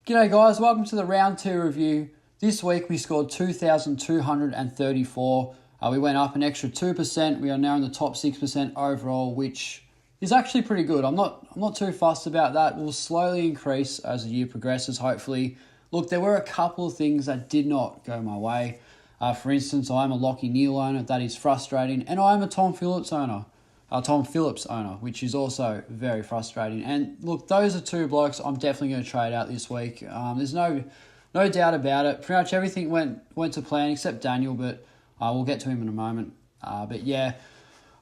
G'day guys, welcome to the round 2 review. This week we scored 2,234. We went up an extra 2%. We are now in the top 6% overall, which is actually pretty good. I'm not too fussed about that. We'll slowly increase as the year progresses, hopefully. Look, there were a couple of things that did not go my way. For instance, I'm a Lachie Neale owner. That is frustrating. And I'm a Tom Phillips owner, which is also very frustrating. And look, those are two blokes I'm definitely going to trade out this week. There's no doubt about it. Pretty much everything went to plan except Daniel, but we'll get to him in a moment. But yeah,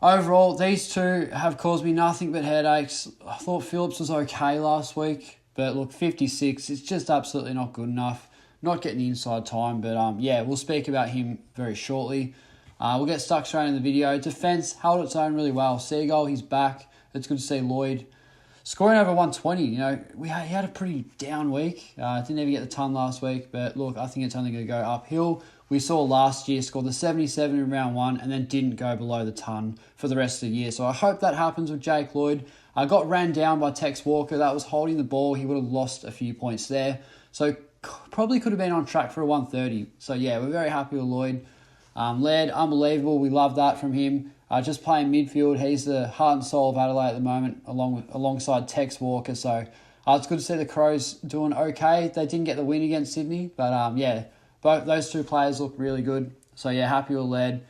overall, these two have caused me nothing but headaches. I thought Phillips was okay last week, but look, 56, it's just absolutely not good enough. Not getting the inside time, but yeah, we'll speak about him very shortly. We'll get stuck straight in the video. Defence held its own really well. Seagull, he's back. It's good to see Lloyd scoring over 120. You know, he had a pretty down week. Didn't even get the ton last week, but look, I think it's only going to go uphill. We saw last year scored the 77 in round 1 and then didn't go below the ton for the rest of the year. So I hope that happens with Jake Lloyd. I got ran down by Tex Walker. That was holding the ball. He would have lost a few points there. So probably could have been on track for a 130. So yeah, we're very happy with Lloyd. Laird, unbelievable. We love that from him. Just playing midfield. He's the heart and soul of Adelaide at the moment, alongside Tex Walker. So it's good to see the Crows doing okay. They didn't get the win against Sydney, but yeah, both those two players look really good. So yeah, happy with Laird.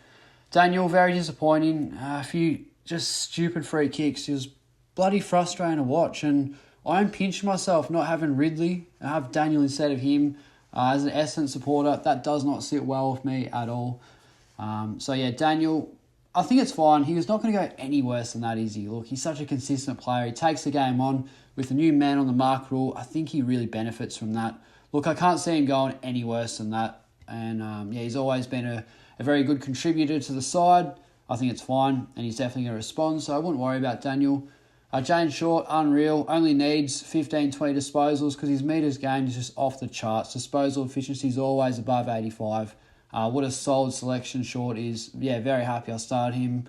Daniel, very disappointing. A few just stupid free kicks. It was bloody frustrating to watch, and I'm pinching myself not having Ridley. I have Daniel instead of him. As an Essendon supporter, that does not sit well with me at all. So yeah, Daniel, I think it's fine. He was not going to go any worse than that, is he? Look, he's such a consistent player. He takes the game on with the new man on the mark rule. I think he really benefits from that. Look, I can't see him going any worse than that. And yeah, he's always been a very good contributor to the side. I think it's fine, and he's definitely going to respond. So I wouldn't worry about Daniel. Jane Short, unreal. Only needs 15, 20 disposals because his meters gained is just off the charts. Disposal efficiency is always above 85. What a solid selection Short is. Yeah, very happy I started him.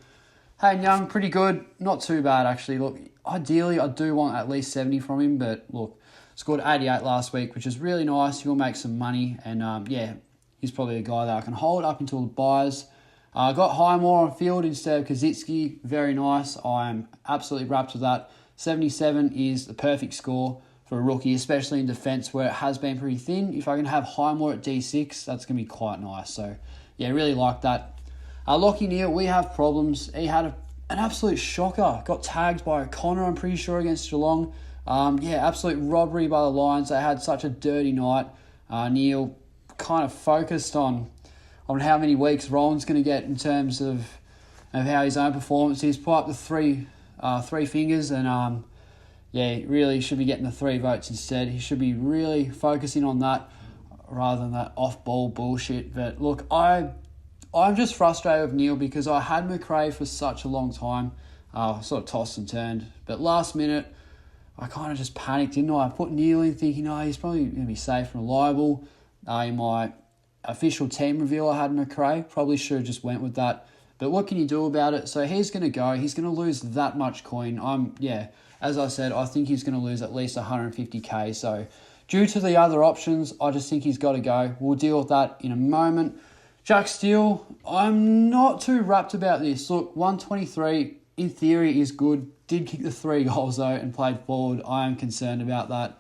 Hayden Young, pretty good. Not too bad, actually. Look, ideally, I do want at least 70 from him, but look, scored 88 last week, which is really nice. He'll make some money, and yeah, he's probably a guy that I can hold up until the buys. I got Highmore on field instead of Kazitsky. Very nice. I'm absolutely wrapped with that. 77 is the perfect score for a rookie, especially in defence where it has been pretty thin. If I can have Highmore at D6, that's going to be quite nice. So, yeah, really like that. Lachie Neale, we have problems. He had an absolute shocker. Got tagged by O'Connor, I'm pretty sure, against Geelong. Yeah, absolute robbery by the Lions. They had such a dirty night. Neale kind of focused on how many weeks Rowan's going to get in terms of how his own performance is. Put up the three fingers, and yeah, really should be getting the 3 votes instead. He should be really focusing on that rather than that off-ball bullshit. But look, I'm just frustrated with Neale because I had McRae for such a long time. Sort of tossed and turned. But last minute, I kind of just panicked, didn't I? I put Neale in thinking, he's probably going to be safe and reliable. In my official team reveal, I had McRae. Probably should have just went with that. But what can you do about it? So he's going to go. He's going to lose that much coin. Yeah, as I said, I think he's going to lose at least 150k. So due to the other options, I just think he's got to go. We'll deal with that in a moment. Jack Steele, I'm not too wrapped about this. Look, 123 in theory is good. Did kick the 3 goals though and played forward. I am concerned about that.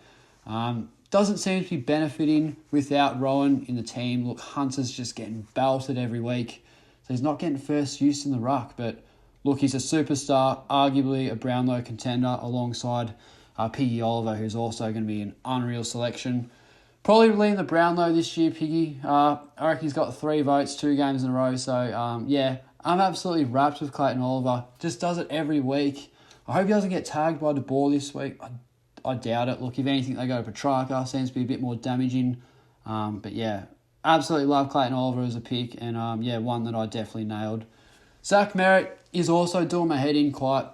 Doesn't seem to be benefiting without Rowan in the team. Look, Hunter's just getting belted every week. So he's not getting first use in the ruck. But look, he's a superstar, arguably a Brownlow contender alongside Piggy Oliver, who's also going to be an unreal selection. Probably leading the Brownlow this year, Piggy. I reckon he's got 3 votes, 2 games in a row. So yeah, I'm absolutely wrapped with Clayton Oliver. Just does it every week. I hope he doesn't get tagged by De Boer this week. I doubt it. Look, if anything, they go to Petrarca. Seems to be a bit more damaging. But yeah, absolutely love Clayton Oliver as a pick. And yeah, one that I definitely nailed. Zach Merritt is also doing my head in quite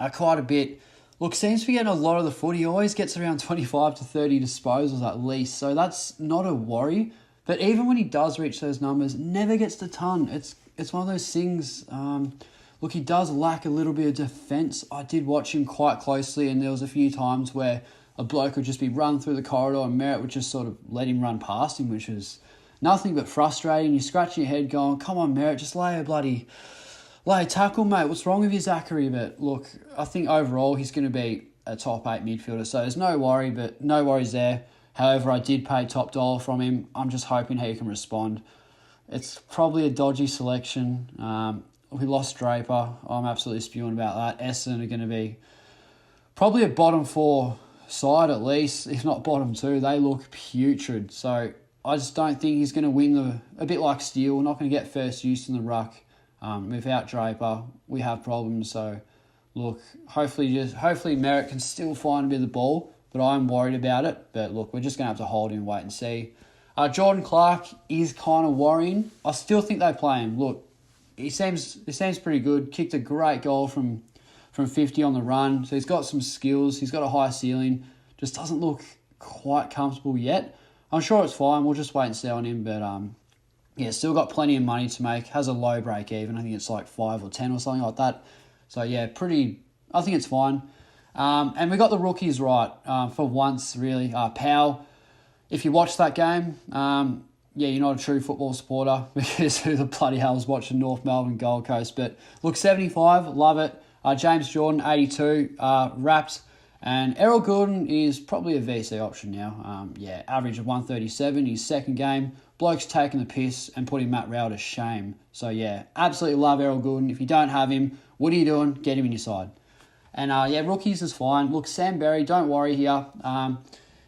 a bit. Look, seems to be getting a lot of the footy. He always gets around 25 to 30 disposals at least. So that's not a worry. But even when he does reach those numbers, never gets the ton. It's one of those things. Look, he does lack a little bit of defence. I did watch him quite closely, and there was a few times where a bloke would just be run through the corridor and Merritt would just sort of let him run past him, which was nothing but frustrating. You're scratching your head going, come on, Merritt, just lay a tackle, mate. What's wrong with you, Zachary? But look, I think overall he's going to be a top 8 midfielder, so there's no worries there. However, I did pay top dollar from him. I'm just hoping he can respond. It's probably a dodgy selection. We lost Draper. I'm absolutely spewing about that. Essendon are going to be probably a bottom 4 side at least, if not bottom 2. They look putrid. So I just don't think he's going to win a bit like Steele. We're not going to get first use in the ruck. Without Draper, we have problems. So look, hopefully Merritt can still find a bit of the ball, but I'm worried about it. But look, we're just going to have to hold him and wait and see. Jordan Clark is kind of worrying. I still think they play him. Look, he seems pretty good. Kicked a great goal from 50 on the run. So he's got some skills. He's got a high ceiling. Just doesn't look quite comfortable yet. I'm sure it's fine. We'll just wait and see on him. But yeah, still got plenty of money to make. Has a low break even. I think it's like 5 or 10 or something like that. So yeah, I think it's fine. And we got the rookies right for once, really. Powell, if you watched that game, yeah, you're not a true football supporter because who the bloody hell is watching North Melbourne Gold Coast? But look, 75, love it. James Jordan, 82, wrapped. And Errol Goulden is probably a VC option now. Yeah, average of 137, his second game. Bloke's taking the piss and putting Matt Rowell to shame. So yeah, absolutely love Errol Goulden. If you don't have him, what are you doing? Get him in your side. And yeah, rookies is fine. Look, Sam Berry, don't worry here.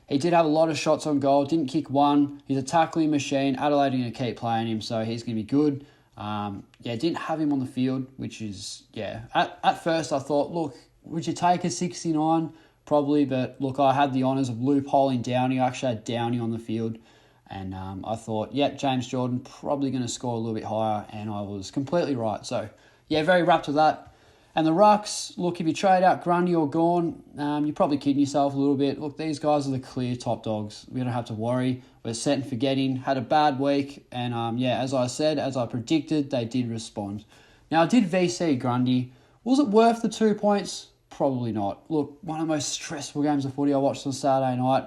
He did have a lot of shots on goal, didn't kick one. He's a tackling machine. Adelaide are going to keep playing him, so he's going to be good. Yeah, didn't have him on the field, which is, yeah. At first I thought, look, would you take a 69? Probably, but look, I had the honours of loopholing Downey. I actually had Downey on the field, and I thought, yeah, James Jordan probably going to score a little bit higher, and I was completely right. So, yeah, very wrapped with that. And the rucks, look, if you trade out Grundy or Gawn, you're probably kidding yourself a little bit. Look, these guys are the clear top dogs. We don't have to worry. We're set and forgetting. Had a bad week, and yeah, as I predicted, they did respond. Now, I did VC Grundy. Was it worth the 2 points? Probably not. Look, one of the most stressful games of footy I watched on Saturday night.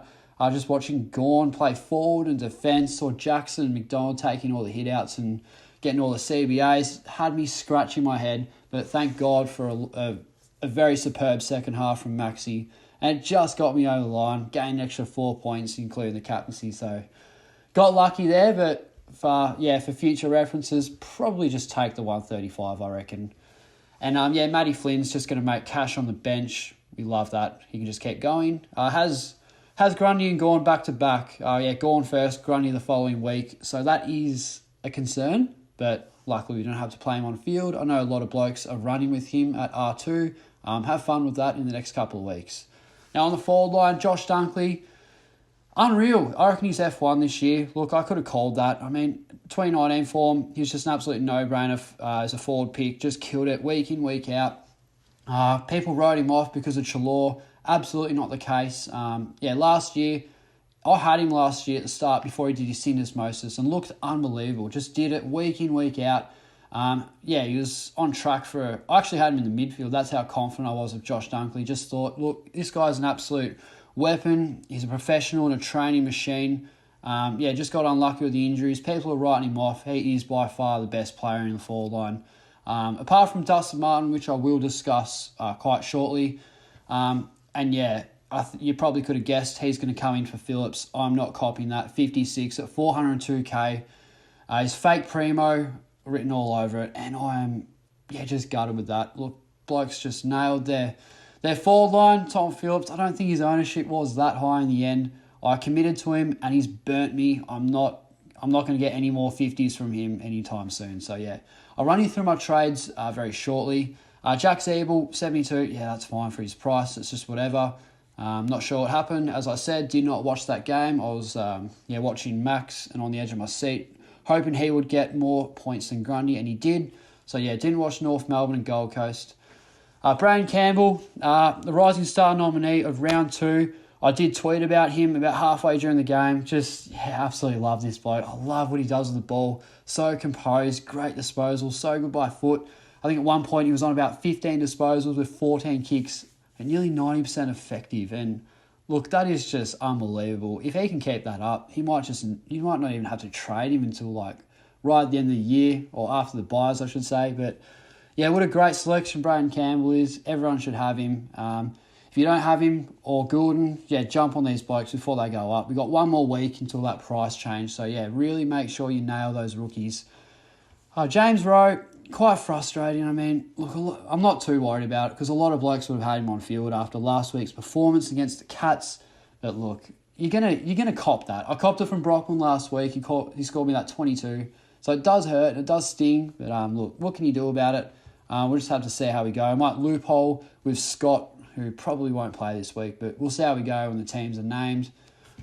Just watching Gawn play forward and defence, or Jackson and McDonald taking all the hit-outs and getting all the CBAs, had me scratching my head. But thank God for a very superb second half from Maxi. And it just got me over the line. Gained an extra 4 points, including the captaincy. So got lucky there, but for future references, probably just take the 135, I reckon. And yeah, Matty Flynn's just going to make cash on the bench. We love that. He can just keep going. Has Grundy and Gawn back to back. Yeah, Gawn first, Grundy the following week. So that is a concern, but luckily we don't have to play him on field. I know a lot of blokes are running with him at R2. Have fun with that in the next couple of weeks. Now on the forward line, Josh Dunkley, unreal. I reckon he's F1 this year. Look, I could have called that. I mean, 2019 form, he's just an absolute no-brainer as a forward pick. Just killed it week in, week out. People wrote him off because of Chalor. Absolutely not the case. Yeah, last year, I had him last year at the start before he did his syndesmosis and looked unbelievable. Just did it week in, week out. Yeah, he was on track I actually had him in the midfield. That's how confident I was of Josh Dunkley. Just thought, look, this guy's an absolute weapon. He's a professional and a training machine. Yeah, just got unlucky with the injuries. People are writing him off. He is by far the best player in the forward line. Apart from Dustin Martin, which I will discuss quite shortly. And yeah, you probably could have guessed he's going to come in for Phillips. I'm not copying that. 56 at 402k. His fake primo written all over it. And I am, just gutted with that. Look, blokes just nailed their forward line. Tom Phillips, I don't think his ownership was that high in the end. I committed to him and he's burnt me. I'm not going to get any more 50s from him anytime soon. So yeah, I'll run you through my trades very shortly. Jack Zeeble, 72. Yeah, that's fine for his price. It's just whatever. Not sure what happened. As I said, did not watch that game. I was watching Max and on the edge of my seat, hoping he would get more points than Grundy, and he did. So yeah, didn't watch North Melbourne and Gold Coast. Brian Campbell, the Rising Star nominee of round 2. I did tweet about him about halfway during the game. Just, absolutely love this bloke. I love what he does with the ball. So composed, great disposal, so good by foot. I think at one point he was on about 15 disposals with 14 kicks and nearly 90% effective. And Look, that is just unbelievable. If he can keep that up, you might not even have to trade him until like right at the end of the year or after the buys, I should say. But yeah, what a great selection Braden Campbell is. Everyone should have him. If you don't have him or Goulden, yeah, jump on these blokes before they go up. We've got one more week until that price change. So yeah, really make sure you nail those rookies. James Rowe, quite frustrating. I mean, look, I'm not too worried about it because a lot of blokes would have had him on field after last week's performance against the Cats. But look, you're gonna cop that. I copped it from Brockman last week. He scored me that 22. So it does hurt, it does sting. But look, what can you do about it? We'll just have to see how we go. I might loophole with Scott, who probably won't play this week, but we'll see how we go when the teams are named.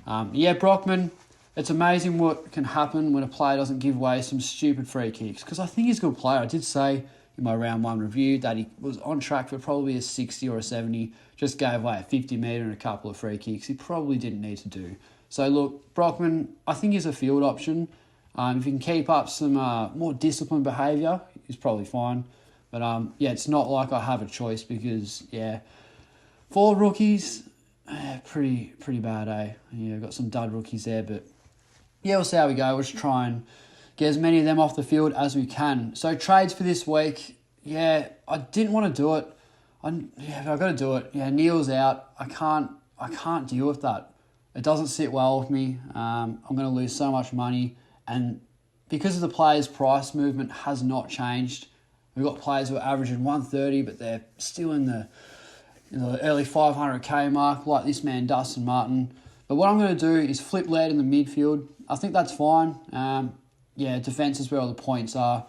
Brockman, it's amazing what can happen when a player doesn't give away some stupid free kicks, because I think he's a good player. I did say in my round 1 review that he was on track for probably a 60 or a 70, just gave away a 50 metre and a couple of free kicks he probably didn't need to do. So look, Brockman, I think he's a field option. If he can keep up some more disciplined behaviour, he's probably fine. But it's not like I have a choice because, 4 rookies, pretty bad, eh? Yeah, got some dud rookies there, but yeah, we'll see how we go. We'll just try and get as many of them off the field as we can. So trades for this week, I didn't want to do it. I've got to do it. Yeah, Neale's out. I can't deal with that. It doesn't sit well with me. I'm going to lose so much money, and because of the players' price movement has not changed. We've got players who are averaging 130, but they're still in the early 500k mark, like this man, Dustin Martin. But what I'm going to do is flip lead in the midfield. I think that's fine. Defence is where all the points are.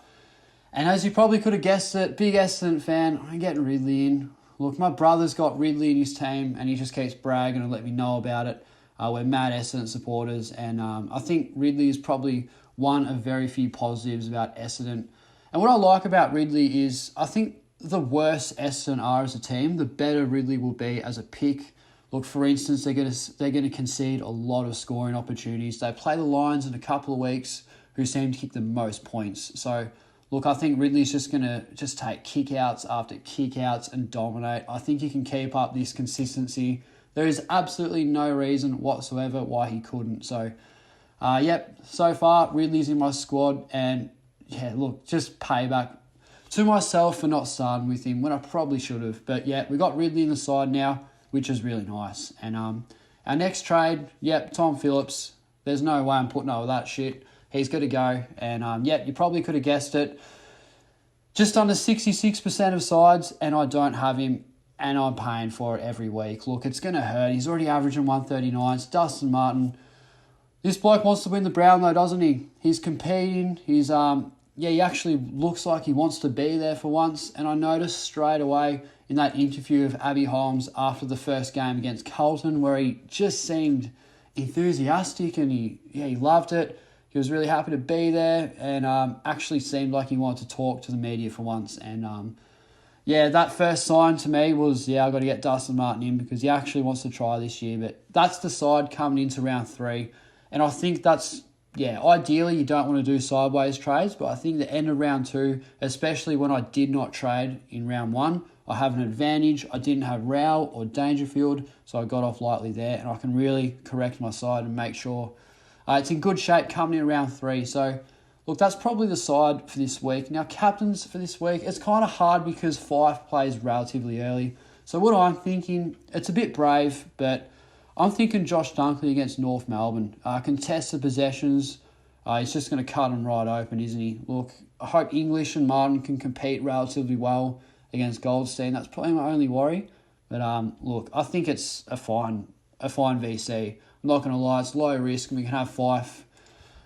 And as you probably could have guessed it, big Essendon fan, I'm getting Ridley in. Look, my brother's got Ridley in his team, and he just keeps bragging and let me know about it. We're mad Essendon supporters, and I think Ridley is probably one of very few positives about Essendon. And what I like about Ridley is I think the worse Essendon are as a team, the better Ridley will be as a pick. Look, for instance, they're going to concede a lot of scoring opportunities. They play the Lions in a couple of weeks, who seem to kick the most points. So, look, I think Ridley's just going to take kick-outs after kick-outs and dominate. I think he can keep up this consistency. There is absolutely no reason whatsoever why he couldn't. So, so far, Ridley's in my squad, and just payback to myself for not starting with him when I probably should have. But we got Ridley in the side now, which is really nice. And our next trade, Tom Phillips. There's no way I'm putting up with that shit. He's got to go. And you probably could have guessed it. Just under 66% of sides, and I don't have him, and I'm paying for it every week. Look, it's going to hurt. He's already averaging 139. It's Dustin Martin. This bloke wants to win the Brownlow, doesn't he? He's competing. He's he actually looks like he wants to be there for once. And I noticed straight away in that interview of Abby Holmes after the first game against Carlton, where he just seemed enthusiastic and he loved it. He was really happy to be there, and actually seemed like he wanted to talk to the media for once. And that first sign to me was, I've got to get Dustin Martin in because he actually wants to try this year. But that's the side coming into round 3. And I think that's, ideally you don't want to do sideways trades, but I think the end of round 2, especially when I did not trade in round 1, I have an advantage. I didn't have Rowell or Dangerfield, so I got off lightly there, and I can really correct my side and make sure it's in good shape coming in round 3. So, look, that's probably the side for this week. Now, captains for this week, it's kind of hard because Fife plays relatively early. So what I'm thinking, it's a bit brave, but I'm thinking Josh Dunkley against North Melbourne. Contested possessions, he's just going to cut them right open, isn't he? Look, I hope English and Martin can compete relatively well against Goldstein. That's probably my only worry. But look, I think it's a fine VC. I'm not going to lie, it's low risk, and we can have Fife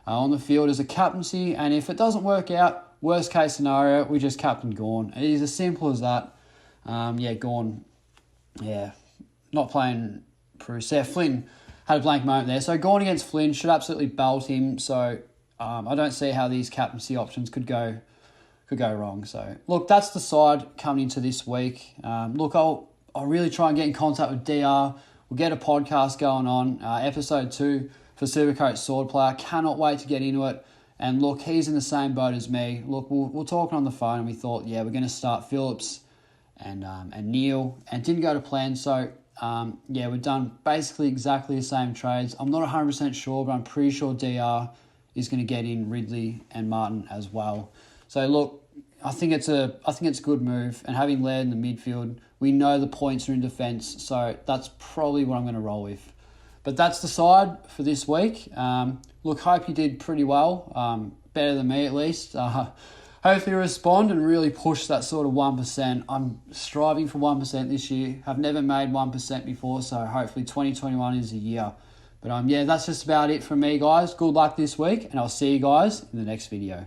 on the field as a captaincy. And if it doesn't work out, worst case scenario, we just captain Gawn. It is as simple as that. Gawn, not playing Bruce there. Flynn had a blank moment there. So Gawn against Flynn should absolutely belt him. So I don't see how these captaincy options could go wrong. So look, that's the side coming into this week. I'll really try and get in contact with DR. We'll get a podcast going on, episode 2 for Supercoach Sword Player. Cannot wait to get into it. And look, he's in the same boat as me. Look, we're talking on the phone, and we thought, we're going to start Phillips and Neale, and didn't go to plan. So Yeah, we've done basically exactly the same trades. I'm not 100% sure, but I'm pretty sure DR is going to get in Ridley and Martin as well. So look, I think it's a good move, and having Laird in the midfield, we know the points are in defence, so that's probably what I'm going to roll with. But that's the side for this week. Look, hope you did pretty well, better than me at least. Hopefully respond and really push that sort of 1%. I'm striving for 1% this year. I've never made 1% before, so hopefully 2021 is the year. But yeah, that's just about it from me, guys. Good luck this week, and I'll see you guys in the next video.